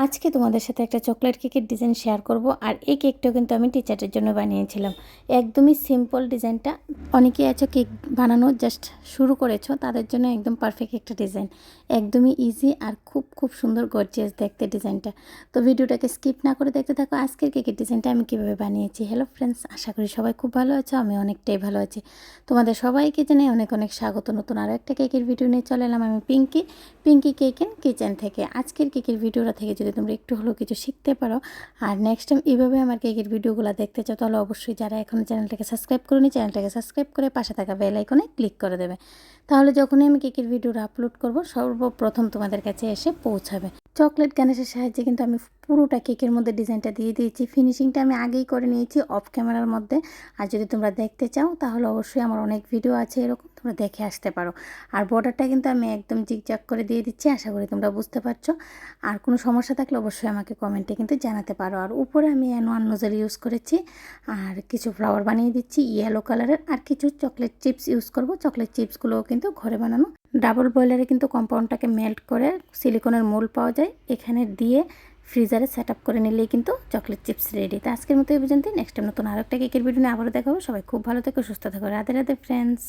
আজকে তোমাদের সাথে একটা চকলেট কেকের ডিজাইন শেয়ার করব। আর এই কেকটাও কিন্তু আমি টিচারের জন্য বানিয়েছিলাম। একদমই সিম্পল ডিজাইনটা। অনেকেই আছো কেক বানানো জাস্ট শুরু করেছো, তাদের জন্য একদম পারফেক্ট একটা ডিজাইন। একদমই ইজি আর খুব খুব সুন্দর গর্জিয়াস দেখতে ডিজাইনটা। তো ভিডিওটাকে স্কিপ না করে দেখতে থাকো আজকের কেকের ডিজাইনটা আমি কীভাবে বানিয়েছি। হ্যালো ফ্রেন্ডস, আশা করি সবাই খুব ভালো আছো, আমি অনেকটাই ভালো আছি। তোমাদের সবাইকে জানাই অনেক অনেক স্বাগত। নতুন আরও একটা কেকের ভিডিও নিয়ে চলে এলাম আমি পিঙ্কি কেক এন্ড কিচেন থেকে। আজকের কেকের ভিডিওটা থেকে যদি তোমরা একটু হলেও কিছু শিখতে পারো আর নেক্সট টাইম এইভাবে আমার কেকের ভিডিওগুলো দেখতে চাও, তাহলে অবশ্যই যারা এখনও চ্যানেলটাকে সাবস্ক্রাইব করোনি চ্যানেলটাকে সাবস্ক্রাইব করে পাশে থাকা বেল আইকনে ক্লিক করে দেবে। তাহলে যখনই আমি কেকের ভিডিওটা আপলোড করব সর্বপ্রথম তোমাদের কাছে এসে পৌঁছাবে। চকলেট গানেশের সাহায্যে কিন্তু আমি পুরোটা কেকের মধ্যে ডিজাইনটা দিয়ে দিয়েছি। ফিনিশিংটা আমি আগেই করে নিয়েছি অফ ক্যামেরার মধ্যে। আর যদি তোমরা দেখতে চাও তাহলে অবশ্যই আমার অনেক ভিডিও আছে এরকম, তোমরা দেখে আসতে পারো। আর বর্ডারটা কিন্তু আমি একদম জিগজাগ করে দিয়ে দিচ্ছি, আশা করি তোমরা বুঝতে পারছো। আর কোনো সমস্যা থাকলে অবশ্যই আমাকে কমেন্টে কিন্তু জানাতে পারো। আর উপরে আমি অ্যানোয়ান নোজেল ইউজ করেছি আর কিছু ফ্লাওয়ার বানিয়ে দিচ্ছি ইয়েলো কালারের। আর কিছু চকলেট চিপস ইউজ করব। চকলেট চিপসগুলোও কিন্তু ঘরে বানানো। ডাবল বয়লারে কিন্তু কম্পাউন্ডটাকে মেল্ট করে সিলিকনের মোল পাওয়া যায়, এখানে দিয়ে ফ্রিজারে সেট আপ করে নিলেই কিন্তু চকলেট চিপস রেডি। তো আজকের মতো এই পর্যন্ত। নেক্সট টাইম নতুন আরেকটা কেকের ভিডিও নিয়ে আবারও দেখাবো। সবাই খুব ভালো থেকো, সুস্থ থাকো। রাধে রাধে ফ্রেন্ডস।